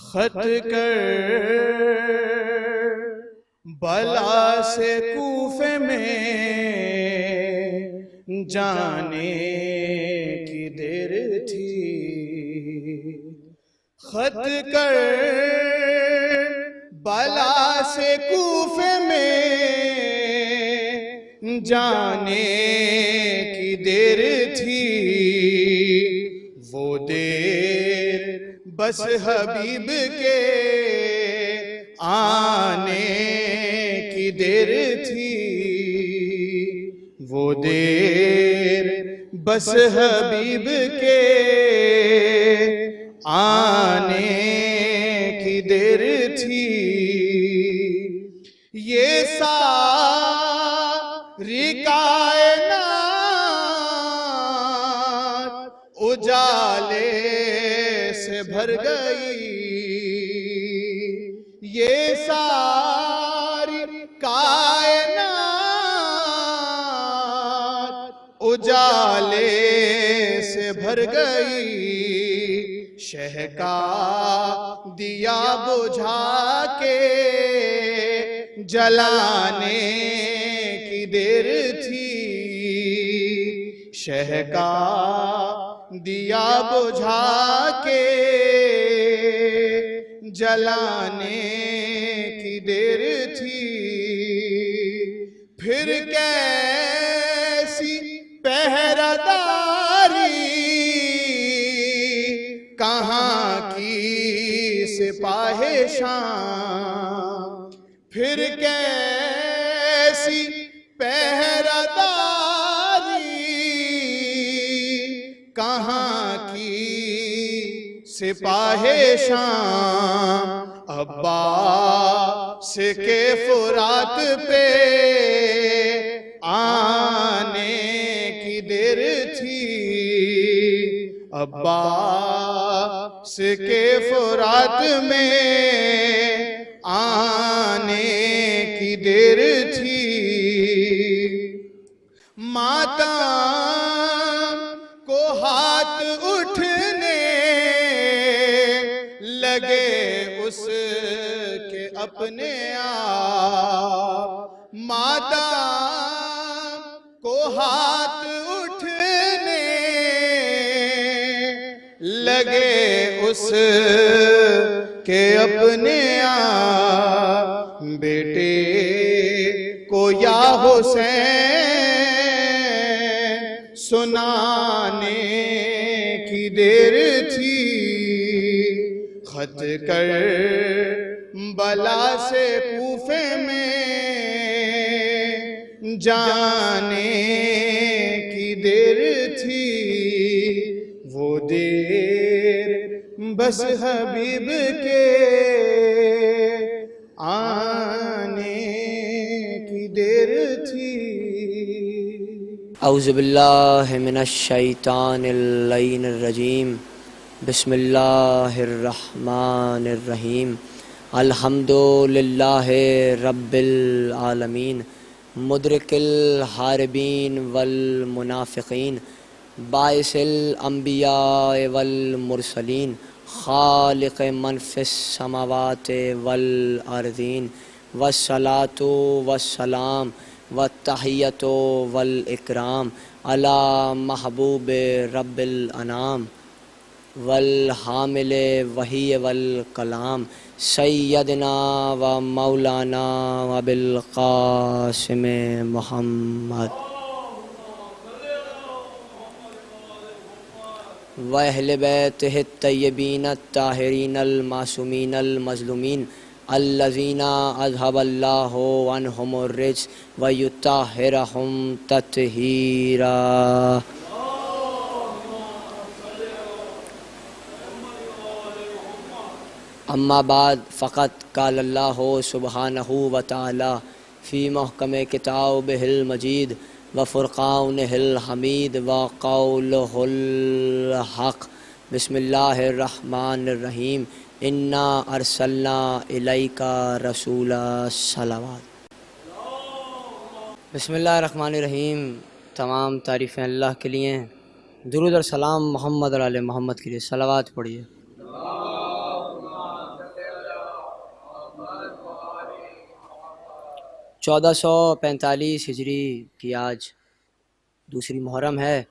خط کر بلا سے کوفے میں جانے کی دیر تھی، خط کر بلا سے کوفے میں جانے کی دیر تھی، وہ دیر بس حبیب کے آنے کی دیر تھی، وہ دیر بس حبیب کے آنے کی دیر تھی۔ یہ ساری کائنات اجالے سے بھر گئی، یہ ساری کائنات اجالے سے بھر گئی، شہ کا دیا بجھا کے جلانے کی دیر تھی، شہ کا دیا بجھا کے جلانے کی دیر تھی۔ پھر کیسی پہرہ داری، کہاں کی سپاہ شام، پھر کیسی پہرہ داری، کہاں کی سپاہ شام، عباس کے فرات پہ آنے کی دیر تھی، عباس کے فرات میں آنے کی دیر تھی۔ ماتم کو ہاتھ اٹھنے لگے اس کے اپنے آپ، ماتم کو ہاتھ اٹھنے لگے اس کے اپنے آپ، بیٹے کو یا حسین سنانے کی دیر تھی، خط کر بلا سے کوفے میں جانے کی دیر تھی، وہ دیر بس حبیب کے آنے کی دیر تھی۔ اعوذ باللہ من الشیطان اللعین الرجیم، بسم اللہ الرحمن الرحیم، الحمد للہ رب العالمین، مدرک الحاربین والمنافقین، باعث الانبیاء والمرسلین، خالق من فی السماوات والارضین، والصلاة والسلام والتحیۃ والاکرام علی محبوب رب الانام، والحامل وحی والکلام، سیدنا و مولانا و بالقاسم محمد وَأَهْلِ بَيْتِهِ الطَّيِّبِينَ الطَّاهِرِينَ الْمَعْصُومِينَ الْمَظْلُومِينَ الَّذِينَ أَذْهَبَ اللَّهُ عَنْهُمُ الرِّجْسَ وَيُطَهِّرَهُمْ تَطْهِيرًا۔ اما بعد، فقط قال اللہ سبحانہ وتعالی فی محکم کتابہ المجید وفرقانہ الحمید وقولہ الحق، بسم اللہ الرحمن الرحیم، انا ارسلنا الیک رسولا صلوات۔ بسم اللہ الرحمن الرحیم، تمام تعریفیں اللہ کے لیے ہیں، درود اور سلام محمد اور آل محمد کے لیے، صلوات پڑھیے۔ 1445 ہجری کی آج دوسری محرم ہے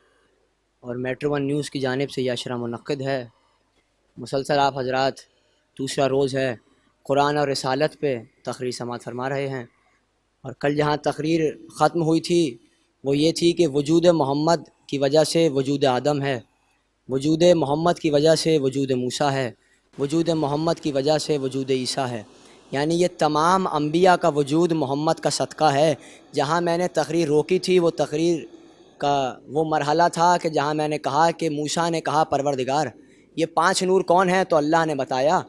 اور میٹرو ون نیوز کی جانب سے یہ اشرہ منعقد ہے۔ مسلسل آپ حضرات دوسرا روز ہے قرآن اور رسالت پہ تقریر سماعت فرما رہے ہیں، اور کل جہاں تقریر ختم ہوئی تھی وہ یہ تھی کہ وجود محمد کی وجہ سے وجود آدم ہے، وجود محمد کی وجہ سے وجود موسیٰ ہے، وجود محمد کی وجہ سے وجود عیسیٰ ہے، یعنی یہ تمام انبیاء کا وجود محمد کا صدقہ ہے۔ جہاں میں نے تقریر روکی تھی وہ تقریر کا وہ مرحلہ تھا کہ جہاں میں نے کہا کہ موسیٰ نے کہا پروردگار یہ 5 نور کون ہیں، تو اللہ نے بتایا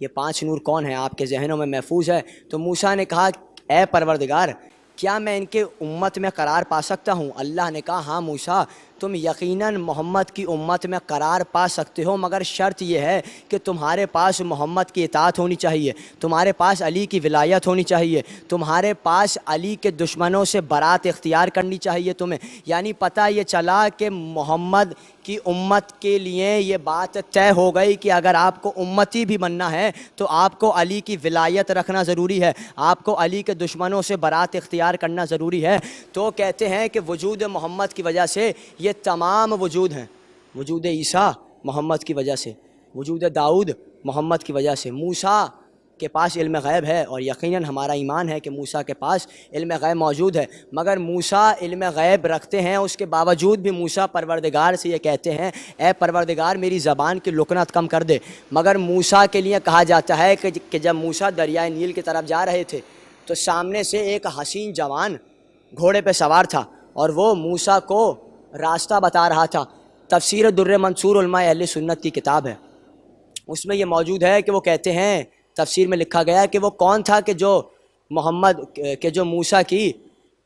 یہ 5 نور کون ہیں، آپ کے ذہنوں میں محفوظ ہے۔ تو موسیٰ نے کہا اے پروردگار کیا میں ان کے امت میں قرار پا سکتا ہوں؟ اللہ نے کہا ہاں موسیٰ تم یقیناً محمد کی امت میں قرار پا سکتے ہو، مگر شرط یہ ہے کہ تمہارے پاس محمد کی اطاعت ہونی چاہیے، تمہارے پاس علی کی ولایت ہونی چاہیے، تمہارے پاس علی کے دشمنوں سے برات اختیار کرنی چاہیے تمہیں۔ یعنی پتہ یہ چلا کہ محمد کی امت کے لیے یہ بات طے ہو گئی کہ اگر آپ کو امتی بھی بننا ہے تو آپ کو علی کی ولایت رکھنا ضروری ہے، آپ کو علی کے دشمنوں سے برات اختیار کرنا ضروری ہے۔ تو کہتے ہیں کہ وجود محمد کی وجہ سے یہ تمام وجود ہیں، وجود عیسیٰ محمد کی وجہ سے، وجود داؤد محمد کی وجہ سے۔ موسیٰ کے پاس علم غیب ہے اور یقیناً ہمارا ایمان ہے کہ موسیٰ کے پاس علم غیب موجود ہے، مگر موسیٰ علم غیب رکھتے ہیں، اس کے باوجود بھی موسیٰ پروردگار سے یہ کہتے ہیں اے پروردگار میری زبان کی لکنت کم کر دے۔ مگر موسیٰ کے لیے کہا جاتا ہے کہ جب موسیٰ دریائے نیل کی طرف جا رہے تھے تو سامنے سے ایک حسین جوان گھوڑے پہ سوار تھا اور وہ موسیٰ کو راستہ بتا رہا تھا۔ تفسیر در منصور علماء اہل سنت کی کتاب ہے، اس میں یہ موجود ہے کہ وہ کہتے ہیں تفسیر میں لکھا گیا کہ وہ کون تھا کہ جو محمد کہ جو موسیٰ کی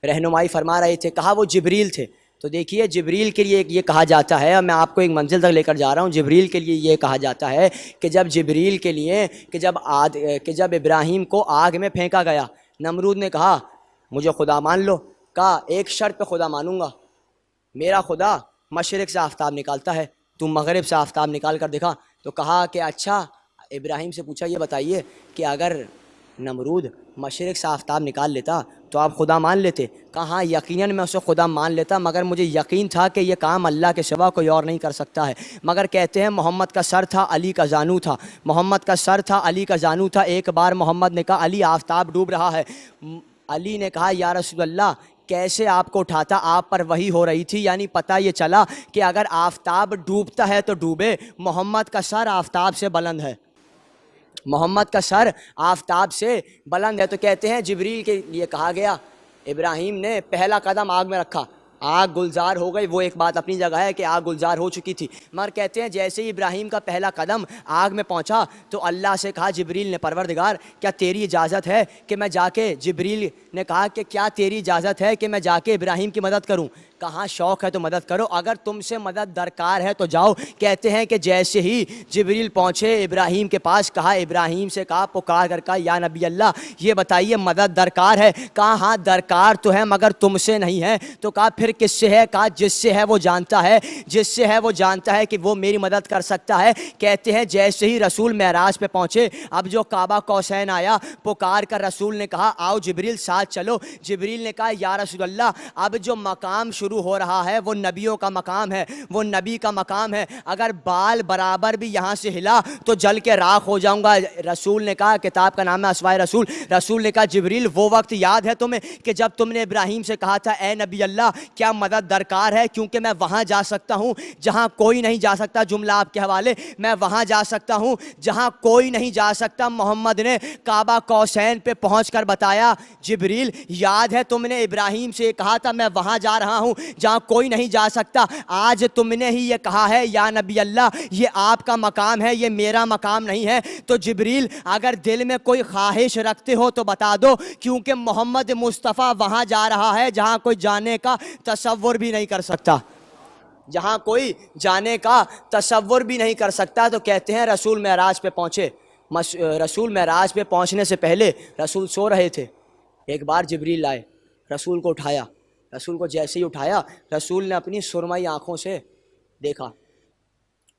رہنمائی فرما رہے تھے، کہا وہ جبریل تھے۔ تو دیکھیے جبریل کے لیے یہ کہا جاتا ہے، اور میں آپ کو ایک منزل تک لے کر جا رہا ہوں، جبریل کے لیے یہ کہا جاتا ہے کہ جب جبریل کے لیے کہ جب ابراہیم کو آگ میں پھینکا گیا، نمرود نے کہا مجھے خدا مان لو، کہا ایک شرط پہ خدا مانوں گا، میرا خدا مشرق سے آفتاب نکالتا ہے، تم مغرب سے آفتاب نکال کر دکھا۔ تو کہا کہ اچھا، ابراہیم سے پوچھا یہ بتائیے کہ اگر نمرود مشرق سے آفتاب نکال لیتا تو آپ خدا مان لیتے؟ کہا ہاں یقیناً میں اسے خدا مان لیتا، مگر مجھے یقین تھا کہ یہ کام اللہ کے سوا کوئی اور نہیں کر سکتا ہے۔ مگر کہتے ہیں محمد کا سر تھا، علی کا زانو تھا، محمد کا سر تھا، علی کا زانو تھا۔ ایک بار محمد نے کہا علی آفتاب ڈوب رہا ہے، علی نے کہا یا رسول اللہ کیسے آپ کو اٹھاتا، آپ پر وحی ہو رہی تھی۔ یعنی پتہ یہ چلا کہ اگر آفتاب ڈوبتا ہے تو ڈوبے، محمد کا سر آفتاب سے بلند ہے، محمد کا سر آفتاب سے بلند ہے۔ تو کہتے ہیں جبریل کے لیے کہا گیا، ابراہیم نے پہلا قدم آگ میں رکھا، آگ گلزار ہو گئی، وہ ایک بات اپنی جگہ ہے کہ آگ گلزار ہو چکی تھی، مگر کہتے ہیں جیسے ہی ابراہیم کا پہلا قدم آگ میں پہنچا تو اللہ سے کہا جبریل نے پروردگار کیا تیری اجازت ہے کہ میں جا کے، جبریل نے کہا کہ کیا تیری اجازت ہے کہ میں جا کے ابراہیم کی مدد کروں؟ کہاں شوق ہے تو مدد کرو، اگر تم سے مدد درکار ہے تو جاؤ۔ کہتے ہیں کہ جیسے ہی جبریل پہنچے ابراہیم کے پاس، کہا ابراہیم سے کہا پکار کر کہا یا نبی اللہ یہ بتائیے مدد درکار ہے؟ کہا ہاں درکار تو ہے مگر تم سے نہیں ہے۔ تو کہا پھر کس سے ہے؟ کہا جس سے ہے وہ جانتا ہے، جس سے ہے وہ جانتا ہے کہ وہ میری مدد کر سکتا ہے۔ کہتے ہیں جیسے ہی رسول معراج پہ پہنچے، اب جو کعبہ قوسین آیا، پکار کر رسول نے کہا آؤ جبریل ساتھ چلو۔ جبریل نے کہا یا رسول اللہ اب جو مقام شروع ہو رہا ہے وہ نبیوں کا مقام ہے، وہ نبی کا مقام ہے، اگر بال برابر بھی یہاں سے ہلا تو جل کے راکھ ہو جاؤں گا۔ رسول نے کہا، کتاب کا نام ہے اسوائے رسول، رسول نے کہا جبریل وہ وقت یاد ہے تمہیں کہ جب تم نے ابراہیم سے کہا تھا اے نبی اللہ کیا مدد درکار ہے، کیونکہ میں وہاں جا سکتا ہوں جہاں کوئی نہیں جا سکتا، جملہ آپ کے حوالے، میں وہاں جا سکتا ہوں جہاں کوئی نہیں جا سکتا۔ محمد نے کعبہ قوسین پہ پہنچ کر بتایا جبریل یاد ہے تم نے ابراہیم سے کہا تھا میں وہاں جا رہا ہوں جہاں کوئی نہیں جا سکتا، آج تم نے ہی یہ کہا ہے یا نبی اللہ یہ آپ کا مقام ہے، یہ میرا مقام نہیں ہے۔ تو جبریل اگر دل میں کوئی خواہش رکھتے ہو تو بتا دو، کیونکہ محمد مصطفیٰ وہاں جا رہا ہے جہاں کوئی جانے کا تصور بھی نہیں کر سکتا، جہاں کوئی جانے کا تصور بھی نہیں کر سکتا۔ تو کہتے ہیں رسول معراج پہ پہنچے، رسول معراج پہ پہنچنے سے پہلے رسول سو رہے تھے، ایک بار جبریل آئے، رسول کو اٹھایا، رسول کو جیسے ہی اٹھایا رسول نے اپنی سرمئی آنکھوں سے دیکھا،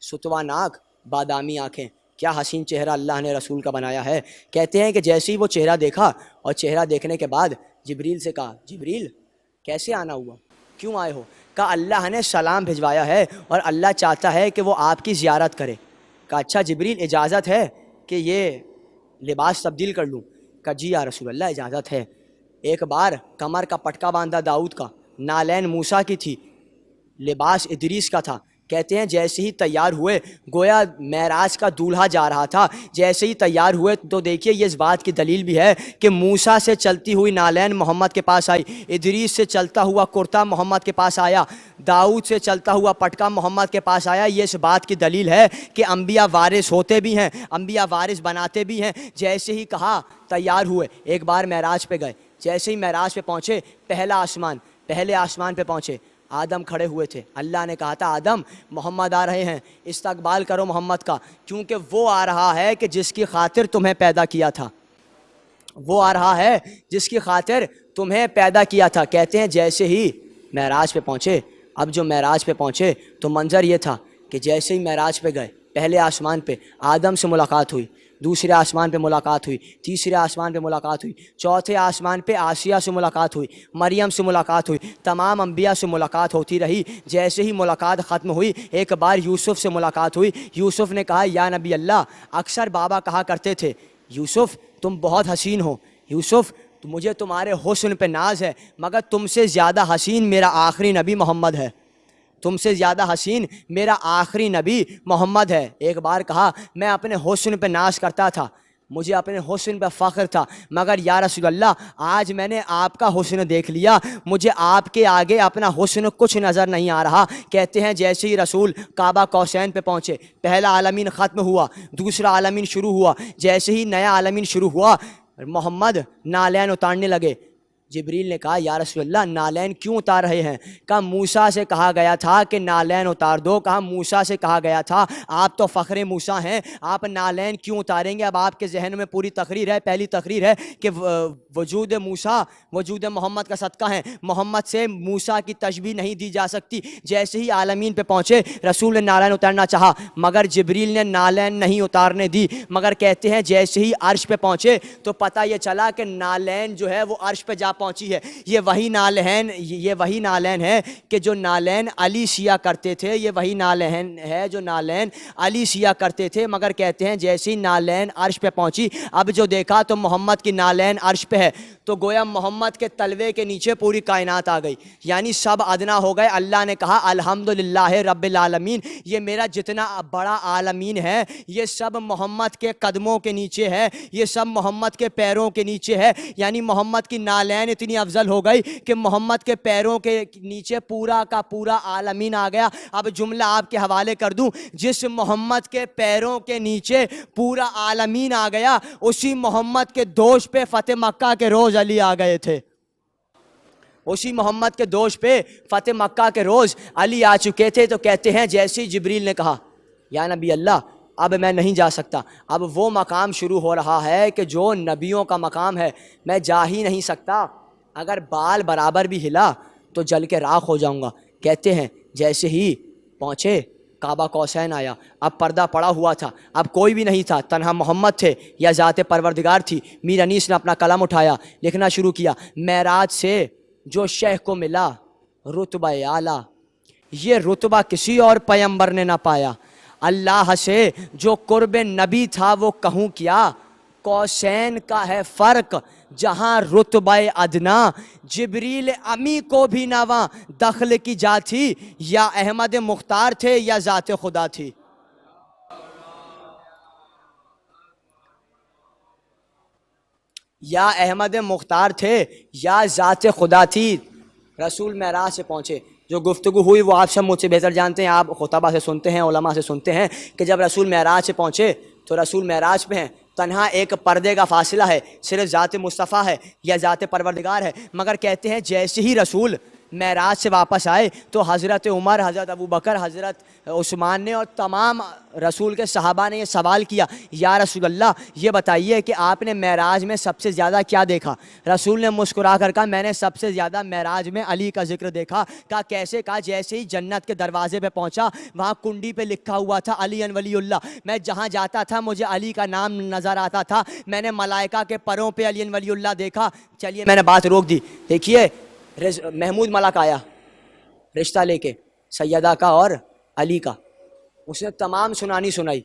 ستوا ناک بادامی آنکھیں، کیا حسین چہرہ اللہ نے رسول کا بنایا ہے۔ کہتے ہیں کہ جیسے ہی وہ چہرہ دیکھا اور چہرہ دیکھنے کے بعد جبریل سے کہا جبریل کیسے آنا ہوا، کیوں آئے ہو؟ کہا اللہ نے سلام بھجوایا ہے اور اللہ چاہتا ہے کہ وہ آپ کی زیارت کرے۔ کہا اچھا جبریل اجازت ہے کہ یہ لباس تبدیل کر لوں؟ کہا جی یا رسول اللہ اجازت ہے۔ ایک بار کمر کا پٹکا باندھا داؤد کا، نالین موسیٰ کی تھی، لباس ادریس کا تھا۔ کہتے ہیں جیسے ہی تیار ہوئے، گویا معراج کا دولہا جا رہا تھا، جیسے ہی تیار ہوئے تو دیکھیے یہ اس بات کی دلیل بھی ہے کہ موسیٰ سے چلتی ہوئی نالین محمد کے پاس آئی، ادریس سے چلتا ہوا کرتا محمد کے پاس آیا، داؤد سے چلتا ہوا پٹکا محمد کے پاس آیا۔ یہ اس بات کی دلیل ہے کہ انبیاء وارث ہوتے بھی ہیں، انبیاء وارث بناتے بھی ہیں۔ جیسے ہی کہا تیار ہوئے، ایک بار معراج پہ گئے، جیسے ہی معراج پہ پہنچے پہلے آسمان پہ پہنچے، آدم کھڑے ہوئے تھے۔ اللہ نے کہا تھا آدم محمد آ رہے ہیں، استقبال کرو محمد کا، کیونکہ وہ آ رہا ہے کہ جس کی خاطر تمہیں پیدا کیا تھا، وہ آ رہا ہے جس کی خاطر تمہیں پیدا کیا تھا۔ کہتے ہیں جیسے ہی معراج پہ پہنچے، اب جو معراج پہ پہنچے تو منظر یہ تھا کہ جیسے ہی معراج پہ گئے، پہلے آسمان پہ آدم سے ملاقات ہوئی، دوسرے آسمان پہ ملاقات ہوئی، تیسرے آسمان پہ ملاقات ہوئی، چوتھے آسمان پہ آسیہ سے ملاقات ہوئی، مریم سے ملاقات ہوئی، تمام انبیاء سے ملاقات ہوتی رہی۔ جیسے ہی ملاقات ختم ہوئی، ایک بار یوسف سے ملاقات ہوئی۔ یوسف نے کہا یا نبی اللہ، اکثر بابا کہا کرتے تھے یوسف تم بہت حسین ہو، یوسف مجھے تمہارے حسن پہ ناز ہے، مگر تم سے زیادہ حسین میرا آخری نبی محمد ہے، تم سے زیادہ حسین میرا آخری نبی محمد ہے۔ ایک بار کہا میں اپنے حسن پہ ناز کرتا تھا، مجھے اپنے حسن پہ فخر تھا، مگر یا رسول اللہ آج میں نے آپ کا حسن دیکھ لیا، مجھے آپ کے آگے اپنا حسن کچھ نظر نہیں آ رہا۔ کہتے ہیں جیسے ہی رسول کعبہ قوسین پہ پہنچے، پہلا عالمین ختم ہوا، دوسرا عالمین شروع ہوا۔ جیسے ہی نیا عالمین شروع ہوا، محمد نالین اتارنے لگے۔ جبریل نے کہا یا رسول اللہ نالین کیوں اتار رہے ہیں؟ کہا موسیٰ سے کہا گیا تھا کہ نالین اتار دو۔ کہا موسیٰ سے کہا گیا تھا، آپ تو فخر موسیٰ ہیں، آپ نالین کیوں اتاریں گے؟ اب آپ کے ذہن میں پوری تقریر ہے، پہلی تقریر ہے کہ وجود موسیٰ وجود محمد کا صدقہ ہے، محمد سے موسیٰ کی تشبیہ نہیں دی جا سکتی۔ جیسے ہی عالمین پہ پہنچے، رسول نے نالین اتارنا چاہا، مگر جبریل نے نالین نہیں اتارنے دی۔ مگر کہتے ہیں جیسے ہی عرش پہ پہنچے تو پتہ یہ چلا کہ نالین جو ہے وہ عرش پہ جا پہنچی ہے۔ یہ وہی نالین ہے کہ جو نالین علی سیا کرتے تھے، یہ وہی نالین ہے جو نالین علی سیا کرتے تھے۔ مگر کہتے ہیں جیسی نالین عرش پہ پہنچی، اب جو دیکھا تو محمد کی نالین عرش پہ ہے، تو گویا محمد کے تلوے کے نیچے پوری کائنات آ گئی، یعنی سب ادنا ہو گئے۔ اللہ نے کہا الحمدللہ رب العالمین، یہ میرا جتنا بڑا عالمین ہے یہ سب محمد کے قدموں کے نیچے ہے، یہ سب محمد کے پیروں کے نیچے ہے، یعنی محمد کی نالین اتنی افضل ہو گئی کہ محمد کے پیروں کے نیچے پورا کا پورا عالمین آ گیا۔ اب جملہ آپ کے حوالے کر دوں، جس محمد کے پیروں کے نیچے پورا عالمین آ گیا، اسی محمد کے دوش پہ فتح مکہ کے روز علی آ گئے تھے، اسی محمد کے دوش پہ فتح مکہ کے روز علی آ چکے تھے۔ تو کہتے ہیں جیسے جبریل نے کہا یا نبی اللہ اب میں نہیں جا سکتا، اب وہ مقام شروع ہو رہا ہے کہ جو نبیوں کا مقام ہے، میں جا ہی نہیں سکتا، اگر بال برابر بھی ہلا تو جل کے راکھ ہو جاؤں گا۔ کہتے ہیں جیسے ہی پہنچے کعبہ قوسین آیا، اب پردہ پڑا ہوا تھا، اب کوئی بھی نہیں تھا، تنہا محمد تھے یا ذات پروردگار تھی۔ میر انیس نے اپنا قلم اٹھایا، لکھنا شروع کیا، معراج سے جو شیخ کو ملا رتبہ اعلیٰ، یہ رتبہ کسی اور پیغمبر نے نہ پایا، اللہ سے جو قرب نبی تھا وہ کہوں کیا، قوسین کا ہے فرق جہاں رتبہ ادنا، جبریل امی کو بھی نواں دخل کی جا تھی، یا احمد مختار تھے یا ذات خدا تھی۔ یا احمد مختار تھے یا ذات خدا تھی۔ رسول معراج سے پہنچے، جو گفتگو ہوئی وہ آپ سب مجھ سے بہتر جانتے ہیں، آپ خطبہ سے سنتے ہیں، علماء سے سنتے ہیں کہ جب رسول معراج سے پہنچے تو رسول معراج پہ ہیں، تنہا ایک پردے کا فاصلہ ہے، صرف ذات مصطفیٰ ہے یا ذات پروردگار ہے، مگر کہتے ہیں جیسے ہی رسول معراج سے واپس آئے تو حضرت عمر، حضرت ابو بکر، حضرت عثمان نے اور تمام رسول کے صحابہ نے یہ سوال کیا، یا رسول اللہ یہ بتائیے کہ آپ نے معراج میں سب سے زیادہ کیا دیکھا؟ رسول نے مسکرا کر کہا میں نے سب سے زیادہ معراج میں علی کا ذکر دیکھا۔ کہا کیسے؟ کہا جیسے ہی جنت کے دروازے پہ پہنچا وہاں کنڈی پہ لکھا ہوا تھا علی ولی اللہ، میں جہاں جاتا تھا مجھے علی کا نام نظر آتا تھا، میں نے ملائکہ کے پروں پہ علی ولی اللہ دیکھا۔ چلیے میں نے بات روک دی۔ دیکھیے محمود ملک آیا رشتہ لے کے سیدہ کا اور علی کا، اس نے تمام سنائی۔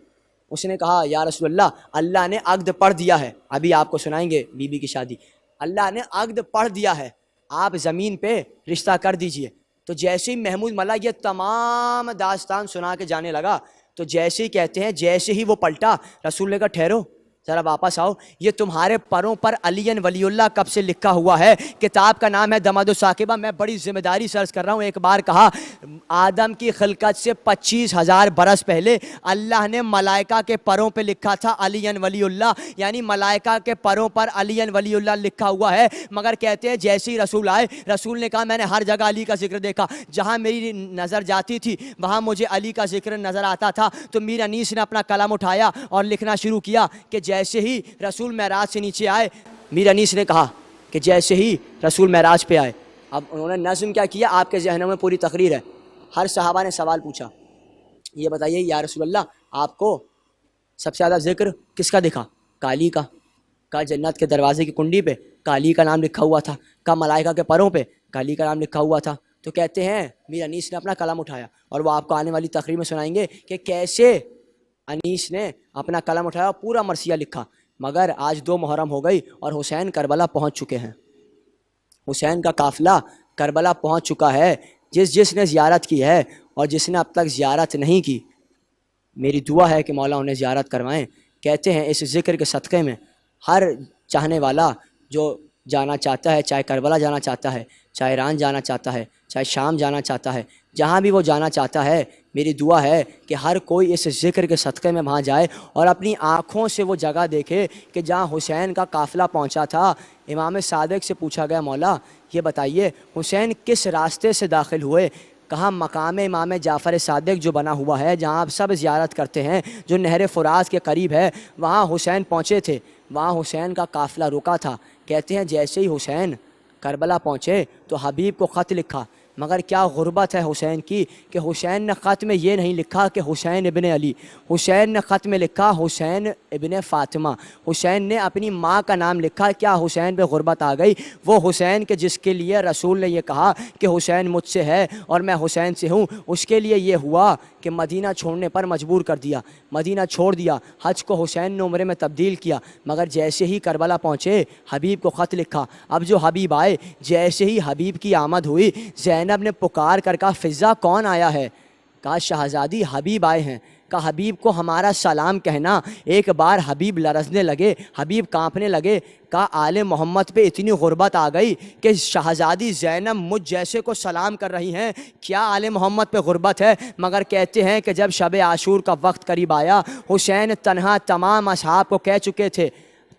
اس نے کہا یا رسول اللہ نے عقد پڑھ دیا ہے، ابھی آپ کو سنائیں گے بی بی کی شادی، اللہ نے عقد پڑھ دیا ہے، آپ زمین پہ رشتہ کر دیجئے۔ تو جیسے ہی محمود ملک یہ تمام داستان سنا کے جانے لگا تو جیسے ہی کہتے ہیں جیسے ہی وہ پلٹا، رسول نے کہا ٹھہرو ذرا واپس آؤ، یہ تمہارے پروں پر علی ولی اللہ کب سے لکھا ہوا ہے؟ کتاب کا نام ہے دمد الثاقبہ، میں بڑی ذمہ داری سے عرض کر رہا ہوں۔ ایک بار کہا آدم کی خلقت سے 25,000 برس پہلے اللہ نے ملائکہ کے پروں پہ لکھا تھا علی ولی اللہ، یعنی ملائکہ کے پروں پر علی ولی اللہ لکھا ہوا ہے، مگر کہتے ہیں جیسے ہی رسول آئے، رسول نے کہا میں نے ہر جگہ علی کا ذکر دیکھا، جہاں میری نظر جاتی تھی وہاں مجھے علی کا ذکر نظر آتا تھا۔ تو میر انیس نے اپنا قلم اٹھایا اور لکھنا شروع کیا کہ جیسے ہی رسول معراج سے نیچے آئے، میر انیس نے کہا کہ جیسے ہی رسول معراج پہ آئے، اب انہوں نے نظم کیا کیا، آپ کے ذہنوں میں پوری تقریر ہے، ہر صحابہ نے سوال پوچھا، یہ بتائیے یا رسول اللہ آپ کو سب سے زیادہ ذکر کس کا دکھا؟ کالی کا۔ کہا جنت کے دروازے کی کنڈی پہ کالی کا نام لکھا ہوا تھا۔ کہا ملائکہ کے پروں پہ کالی کا نام لکھا ہوا تھا۔ تو کہتے ہیں میر انیس نے اپنا قلم اٹھایا، اور وہ آپ کو آنے والی تقریر میں سنائیں گے کہ کیسے انیس نے اپنا قلم اٹھایا اور پورا مرثیہ لکھا۔ مگر آج 2 محرم ہو گئی اور حسین کربلا پہنچ چکے ہیں، حسین کا قافلہ کربلا پہنچ چکا ہے۔ جس نے زیارت کی ہے اور جس نے اب تک زیارت نہیں کی، میری دعا ہے کہ مولا انہیں زیارت کروائیں۔ کہتے ہیں اس ذکر کے صدقے میں ہر چاہنے والا جو جانا چاہتا ہے، چاہے کربلا جانا چاہتا ہے، چاہے ایران جانا چاہتا ہے، چاہے شام جانا چاہتا ہے، جہاں بھی وہ جانا چاہتا ہے، میری دعا ہے کہ ہر کوئی اس ذکر کے صدقے میں وہاں جائے اور اپنی آنکھوں سے وہ جگہ دیکھے کہ جہاں حسین کا قافلہ پہنچا تھا۔ امام صادق سے پوچھا گیا مولا یہ بتائیے حسین کس راستے سے داخل ہوئے؟ کہا مقام امام جعفر صادق جو بنا ہوا ہے، جہاں آپ سب زیارت کرتے ہیں، جو نہر فرات کے قریب ہے، وہاں حسین پہنچے تھے، وہاں حسین کا قافلہ رکا تھا۔ کہتے ہیں جیسے ہی حسین کربلا پہنچے تو حبیب کو خط لکھا، مگر کیا غربت ہے حسین کی کہ حسین نے خط میں یہ نہیں لکھا کہ حسین ابن علی، حسین نے خط میں لکھا حسین ابن فاطمہ، حسین نے اپنی ماں کا نام لکھا۔ کیا حسین پہ غربت آ گئی؟ وہ حسین کے جس کے لیے رسول نے یہ کہا کہ حسین مجھ سے ہے اور میں حسین سے ہوں، اس کے لیے یہ ہوا کہ مدینہ چھوڑنے پر مجبور کر دیا، مدینہ چھوڑ دیا، حج کو حسین نے عمرے میں تبدیل کیا، مگر جیسے ہی کربلا پہنچے حبیب کو خط لکھا۔ اب جو حبیب آئے، جیسے ہی حبیب کی آمد ہوئی، زینب نے پکار کر کہا فضا کون آیا ہے؟ کہا شہزادی حبیب آئے ہیں۔ کہا حبیب کو ہمارا سلام کہنا۔ ایک بار حبیب لرزنے لگے، حبیب کانپنے لگے۔ کہا آل محمد پہ اتنی غربت آ گئی کہ شہزادی زینب مجھ جیسے کو سلام کر رہی ہیں، کیا آل محمد پہ غربت ہے؟ مگر کہتے ہیں کہ جب شب عاشور کا وقت قریب آیا، حسین تنہا تمام اصحاب کو کہہ چکے تھے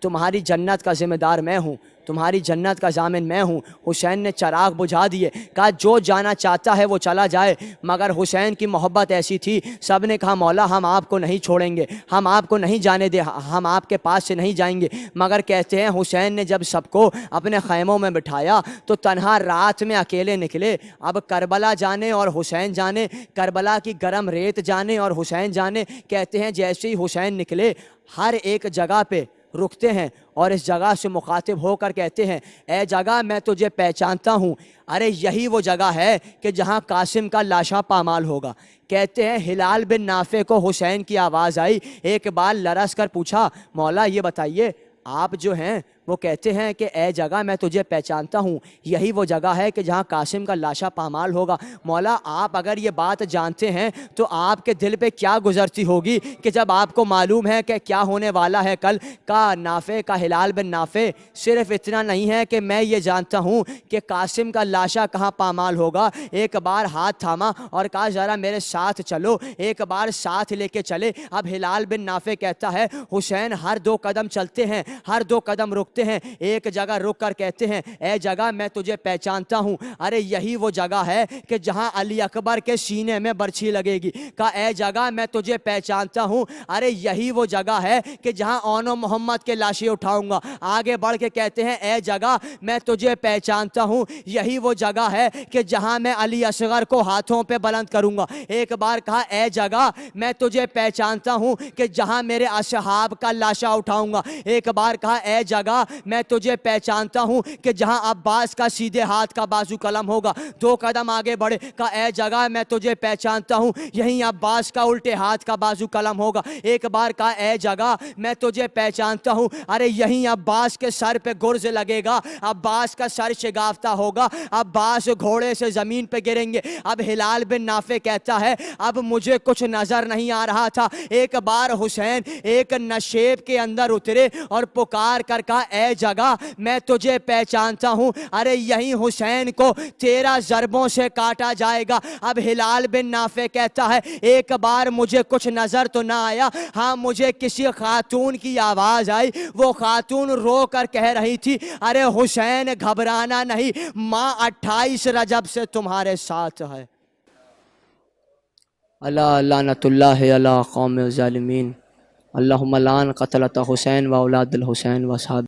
تمہاری جنت کا ذمہ دار میں ہوں، تمہاری جنت کا ضامن میں ہوں۔ حسین نے چراغ بجھا دیے، کہا جو جانا چاہتا ہے وہ چلا جائے، مگر حسین کی محبت ایسی تھی، سب نے کہا مولا ہم آپ کو نہیں چھوڑیں گے، ہم آپ کو نہیں جانے دیں، ہم آپ کے پاس سے نہیں جائیں گے۔ مگر کہتے ہیں حسین نے جب سب کو اپنے خیموں میں بٹھایا تو تنہا رات میں اکیلے نکلے۔ اب کربلا جانے اور حسین جانے، کربلا کی گرم ریت جانے اور حسین جانے۔ کہتے ہیں جیسے ہی حسین نکلے ہر ایک جگہ پہ رکتے ہیں اور اس جگہ سے مخاطب ہو کر کہتے ہیں اے جگہ میں تجھے پہچانتا ہوں، ارے یہی وہ جگہ ہے کہ جہاں قاسم کا لاشا پامال ہوگا۔ کہتے ہیں ہلال بن نافع کو حسین کی آواز آئی، ایک بار لرز کر پوچھا مولا یہ بتائیے آپ جو ہیں وہ کہتے ہیں کہ اے جگہ میں تجھے پہچانتا ہوں، یہی وہ جگہ ہے کہ جہاں قاسم کا لاشا پامال ہوگا۔ مولا آپ اگر یہ بات جانتے ہیں تو آپ کے دل پہ کیا گزرتی ہوگی کہ جب آپ کو معلوم ہے کہ کیا ہونے والا ہے کل کا نافع کا ہلال بن نافع۔ صرف اتنا نہیں ہے کہ میں یہ جانتا ہوں کہ قاسم کا لاشا کہاں پامال ہوگا، ایک بار ہاتھ تھاما اور کہا ذرا میرے ساتھ چلو، ایک بار ساتھ لے کے چلے۔ اب ہلال بن نافع کہتا ہے حسین ہر 2 قدم چلتے ہیں، ہر 2 قدم رکتے رکتے ہیں, ایک جگہ رک کر کہتے ہیں اے جگہ میں تجھے پہچانتا ہوں. ارے یہی وہ جگہ ہے کہ جہاں علی اکبر کے سینے میں برچھی لگے گی. کہا اے جگہ میں تجھے پہچانتا ہوں, ارے یہی وہ جگہ ہے کہ جہاں اون و محمد کے لاشیں اٹھاؤں گا. آگے بڑھ کے کہتے ہیں اے جگہ میں تجھے پہچانتا ہوں, یہی وہ جگہ ہے کہ جہاں میں علی اصغر کو ہاتھوں پہ بلند کروں گا. ایک بار کہا اے جگہ میں تجھے پہچانتا ہوں کہ جہاں میرے اصحاب کا لاشا اٹھاؤں گا. ایک بار کہا اے جگہ میں تجھے پہچانتا ہوں کہ جہاں عباس کا سیدھے ہاتھ کا بازو قلم ہوگا. 2 قدم آگے بڑھے, کہا اے جگہ میں تجھے پہچانتا ہوں یہیں عباس کا الٹے ہاتھ کا بازو قلم ہوگا. ایک بار کہا اے جگہ میں تجھے پہچانتا ہوں, ارے یہیں عباس کے سر پہ گرز لگے گا, عباس کا سر شگافتہ ہوگا, عباس گھوڑے سے زمین پہ گریں گے. اب ہلال بن نافع کہتا ہے اب مجھے کچھ نظر نہیں آ رہا تھا. ایک بار حسین ایک نشیب کے اندر اترے اور پکار کر کہا اے جگہ میں تجھے پہچانتا ہوں, ارے یہیں حسین کو 13 ضربوں سے کاٹا جائے گا. اب ہلال بن نافع کہتا ہے ایک بار مجھے کچھ نظر تو نہ آیا, ہاں مجھے کسی خاتون کی آواز آئی. وہ خاتون رو کر کہہ رہی تھی ارے حسین گھبرانا نہیں, ماں 28 رجب سے تمہارے ساتھ ہے. اللہ لعنت اللہ علی قوم الظالمین. اللہم لعن قتلۃ حسین و اولاد الحسین و صحابہ